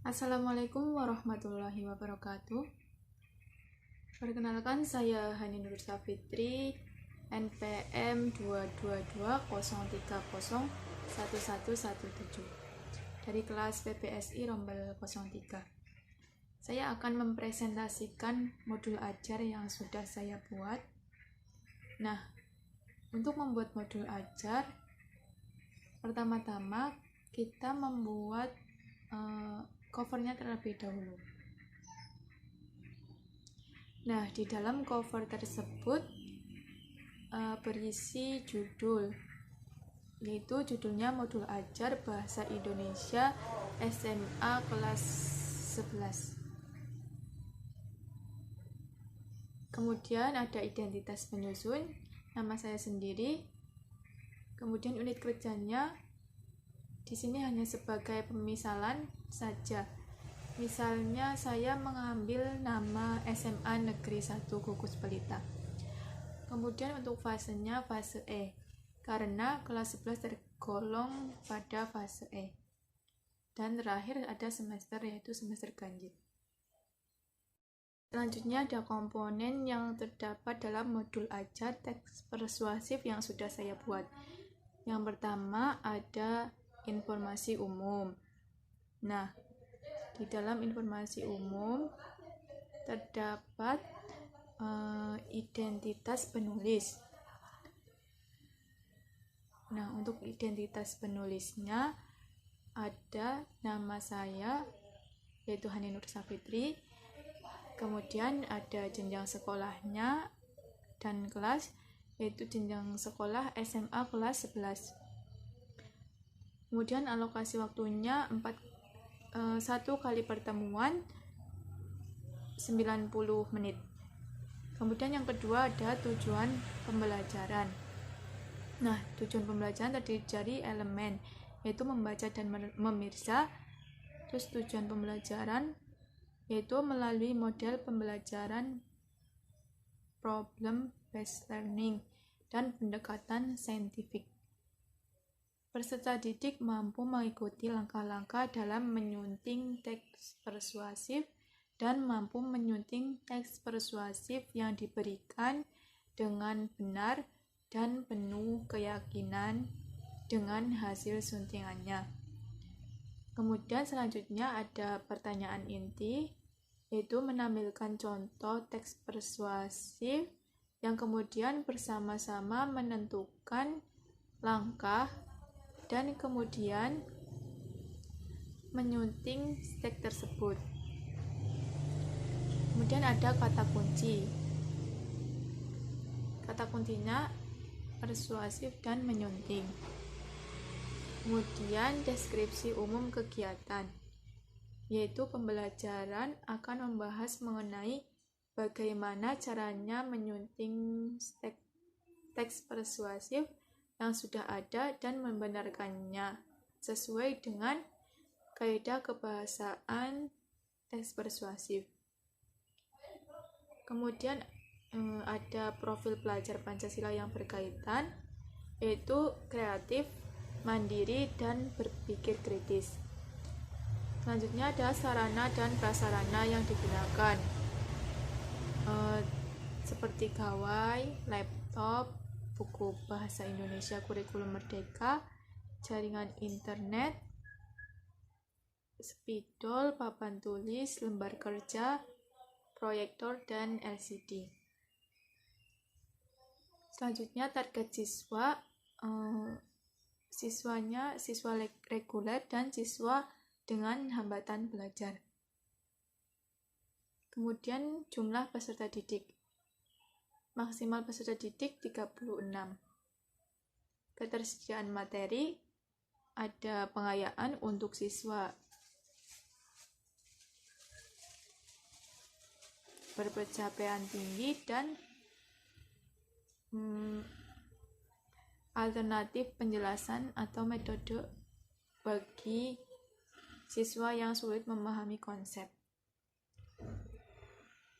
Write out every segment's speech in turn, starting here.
Assalamualaikum warahmatullahi wabarakatuh. Perkenalkan, saya Hani Nur Safitri, NPM 22203011117 dari kelas PPSI Rombel 03. Saya akan mempresentasikan modul ajar yang sudah saya buat. Nah, untuk membuat modul ajar, pertama-tama kita membuat covernya terlebih dahulu. Nah, di dalam cover tersebut berisi judul, yaitu judulnya modul ajar Bahasa Indonesia SMA kelas 11. Kemudian ada identitas penyusun, nama saya sendiri. Kemudian unit kerjanya di sini hanya sebagai pemisalan saja. Misalnya saya mengambil nama SMA Negeri 1 Gugus Pelita. Kemudian untuk fasenya fase E, karena kelas 11 tergolong pada fase E. Dan terakhir ada semester, yaitu semester ganjil. Selanjutnya ada komponen yang terdapat dalam modul ajar teks persuasif yang sudah saya buat. Yang pertama ada informasi umum. Nah, di dalam informasi umum terdapat identitas penulis. Nah, untuk identitas penulisnya ada nama saya, yaitu Hani Nur Safitri. Kemudian ada jenjang sekolahnya dan kelas, yaitu jenjang sekolah SMA kelas 11. Kemudian alokasi waktunya 1 kali pertemuan 90 menit. Kemudian yang kedua ada tujuan pembelajaran. Nah, tujuan pembelajaran terdiri dari elemen, yaitu membaca dan memirsa. Terus tujuan pembelajaran yaitu melalui model pembelajaran problem based learning dan pendekatan saintifik. Peserta didik mampu mengikuti langkah-langkah dalam menyunting teks persuasif dan mampu menyunting teks persuasif yang diberikan dengan benar dan penuh keyakinan dengan hasil suntingannya. Kemudian selanjutnya ada pertanyaan inti, yaitu menampilkan contoh teks persuasif yang kemudian bersama-sama menentukan langkah dan kemudian menyunting teks tersebut. Kemudian ada kata kunci. Kata kuncinya persuasif dan menyunting. Kemudian deskripsi umum kegiatan, yaitu pembelajaran akan membahas mengenai bagaimana caranya menyunting teks persuasif yang sudah ada dan membenarkannya sesuai dengan kaidah kebahasaan teks persuasif. Kemudian ada profil pelajar Pancasila yang berkaitan, yaitu kreatif, mandiri, dan berpikir kritis. Selanjutnya ada sarana dan prasarana yang digunakan, seperti gawai, laptop, buku Bahasa Indonesia Kurikulum Merdeka, jaringan internet, spidol, papan tulis, lembar kerja, proyektor, dan LCD. Selanjutnya target siswa, siswanya siswa reguler dan siswa dengan hambatan belajar. Kemudian jumlah peserta didik, maksimal peserta didik 36. Ketersediaan materi, ada pengayaan untuk siswa berpencapaian tinggi dan alternatif penjelasan atau metode bagi siswa yang sulit memahami konsep.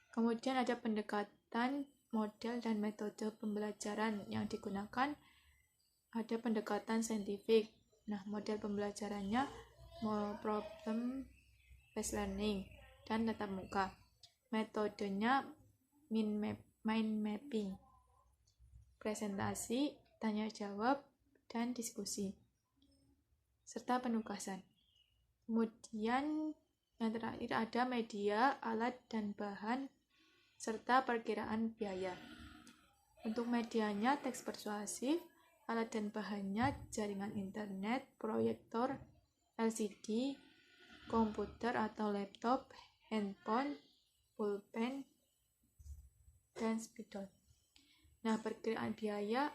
Kemudian ada pendekatan, model, dan metode pembelajaran yang digunakan. Ada pendekatan saintifik. Nah, model pembelajarannya problem based learning, dan tatap muka. Metodenya mind mapping, presentasi, tanya jawab, dan diskusi, serta penugasan. Kemudian yang terakhir ada media, alat, dan bahan, serta perkiraan biaya. Untuk medianya teks persuasif, alat dan bahannya jaringan internet, proyektor, LCD, komputer atau laptop, handphone, pulpen, dan spidol. Nah, perkiraan biaya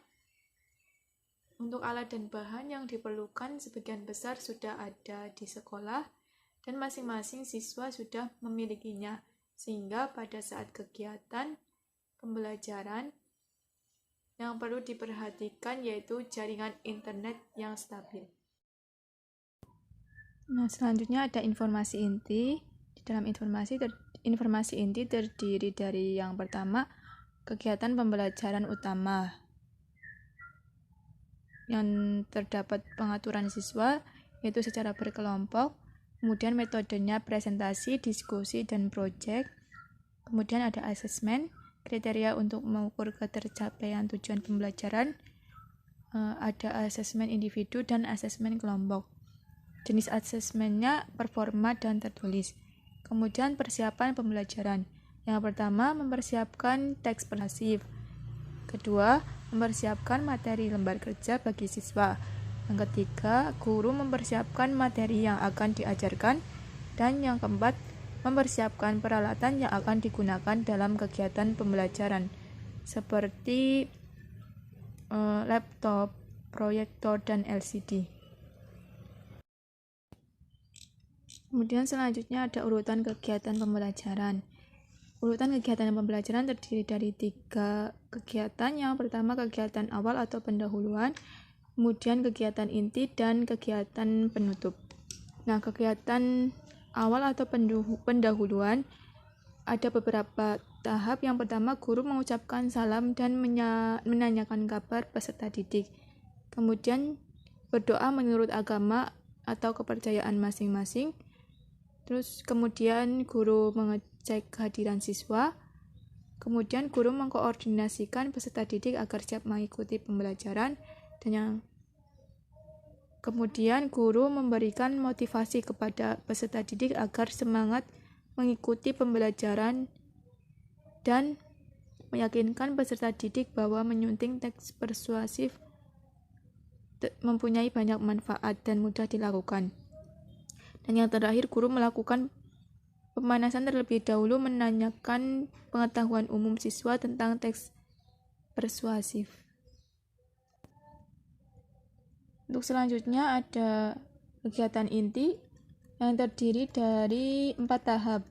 untuk alat dan bahan yang diperlukan sebagian besar sudah ada di sekolah dan masing-masing siswa sudah memilikinya, sehingga pada saat kegiatan pembelajaran yang perlu diperhatikan yaitu jaringan internet yang stabil. Nah, selanjutnya ada informasi inti. Di dalam informasi inti terdiri dari yang pertama, kegiatan pembelajaran utama yang terdapat pengaturan siswa yaitu secara berkelompok, kemudian metodenya presentasi, diskusi, dan proyek, kemudian ada asesmen, kriteria untuk mengukur ketercapaian tujuan pembelajaran, ada asesmen individu dan asesmen kelompok. Jenis asesmennya performa dan tertulis. Kemudian persiapan pembelajaran. Yang pertama, mempersiapkan teks persuasif. Kedua, mempersiapkan materi lembar kerja bagi siswa. Yang ketiga, guru mempersiapkan materi yang akan diajarkan. Dan yang keempat, mempersiapkan peralatan yang akan digunakan dalam kegiatan pembelajaran seperti laptop, proyektor, dan LCD. Kemudian selanjutnya ada urutan kegiatan pembelajaran. Urutan kegiatan pembelajaran terdiri dari 3 kegiatan. Yang pertama, kegiatan awal atau pendahuluan, kemudian kegiatan inti, dan kegiatan penutup. Nah, kegiatan awal atau pendahuluan ada beberapa tahap. Yang pertama, guru mengucapkan salam dan menanyakan kabar peserta didik. Kemudian berdoa menurut agama atau kepercayaan masing-masing. Terus kemudian guru mengecek kehadiran siswa. Kemudian guru mengkoordinasikan peserta didik agar siap mengikuti pembelajaran. Kemudian guru memberikan motivasi kepada peserta didik agar semangat mengikuti pembelajaran dan meyakinkan peserta didik bahwa menyunting teks persuasif mempunyai banyak manfaat dan mudah dilakukan. Dan yang terakhir, guru melakukan pemanasan terlebih dahulu, menanyakan pengetahuan umum siswa tentang teks persuasif. Untuk selanjutnya ada kegiatan inti yang terdiri dari 4 tahap.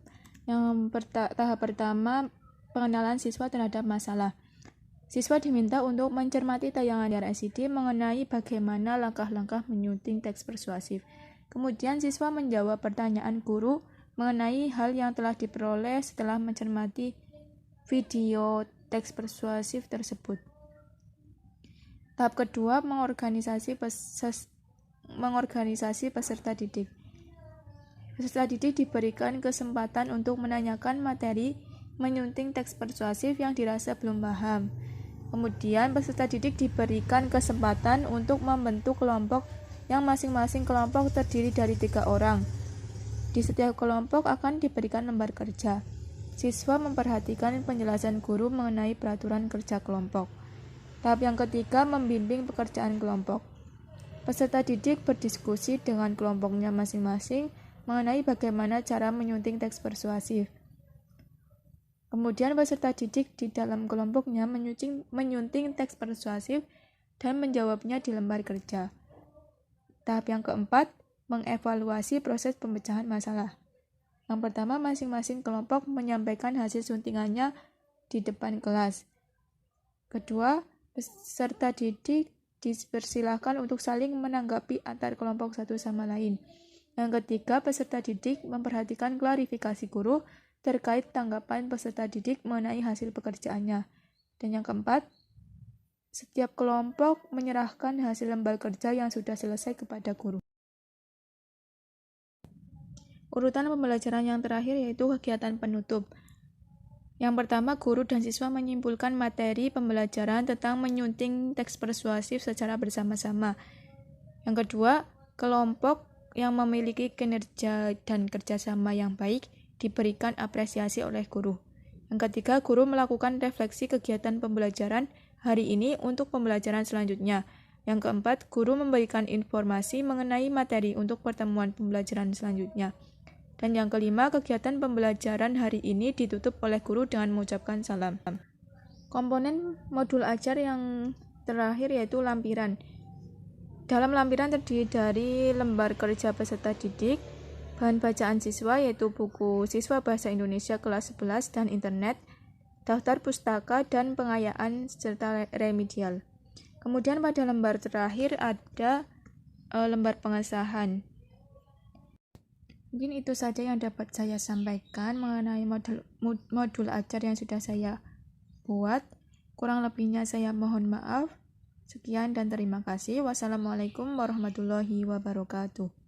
Tahap pertama, pengenalan siswa terhadap masalah. Siswa diminta untuk mencermati tayangan layar LCD mengenai bagaimana langkah-langkah menyunting teks persuasif. Kemudian siswa menjawab pertanyaan guru mengenai hal yang telah diperoleh setelah mencermati video teks persuasif tersebut. Tahap kedua, mengorganisasi peserta didik. Peserta didik diberikan kesempatan untuk menanyakan materi menyunting teks persuasif yang dirasa belum paham. Kemudian peserta didik diberikan kesempatan untuk membentuk kelompok yang masing-masing kelompok terdiri dari 3 orang. Di setiap kelompok akan diberikan lembar kerja. Siswa memperhatikan penjelasan guru mengenai peraturan kerja kelompok. Tahap yang ketiga, membimbing pekerjaan kelompok. Peserta didik berdiskusi dengan kelompoknya masing-masing mengenai bagaimana cara menyunting teks persuasif. Kemudian peserta didik di dalam kelompoknya menyunting teks persuasif dan menjawabnya di lembar kerja. Tahap yang keempat, mengevaluasi proses pemecahan masalah. Yang pertama, masing-masing kelompok menyampaikan hasil suntingannya di depan kelas. Kedua, peserta didik dipersilakan untuk saling menanggapi antar kelompok satu sama lain. Yang ketiga, peserta didik memperhatikan klarifikasi guru terkait tanggapan peserta didik mengenai hasil pekerjaannya. Dan yang keempat, setiap kelompok menyerahkan hasil lembar kerja yang sudah selesai kepada guru. Urutan pembelajaran yang terakhir yaitu kegiatan penutup. Yang pertama, guru dan siswa menyimpulkan materi pembelajaran tentang menyunting teks persuasif secara bersama-sama. Yang kedua, kelompok yang memiliki kinerja dan kerjasama yang baik diberikan apresiasi oleh guru. Yang ketiga, guru melakukan refleksi kegiatan pembelajaran hari ini untuk pembelajaran selanjutnya. Yang keempat, guru memberikan informasi mengenai materi untuk pertemuan pembelajaran selanjutnya. Dan yang kelima, kegiatan pembelajaran hari ini ditutup oleh guru dengan mengucapkan salam. Komponen modul ajar yang terakhir yaitu lampiran. Dalam lampiran terdiri dari lembar kerja peserta didik, bahan bacaan siswa yaitu buku siswa bahasa Indonesia kelas 11 dan internet, daftar pustaka dan pengayaan serta remedial. Kemudian pada lembar terakhir ada lembar pengesahan. Mungkin itu saja yang dapat saya sampaikan mengenai modul ajar yang sudah saya buat. Kurang lebihnya saya mohon maaf. Sekian dan terima kasih. Wassalamualaikum warahmatullahi wabarakatuh.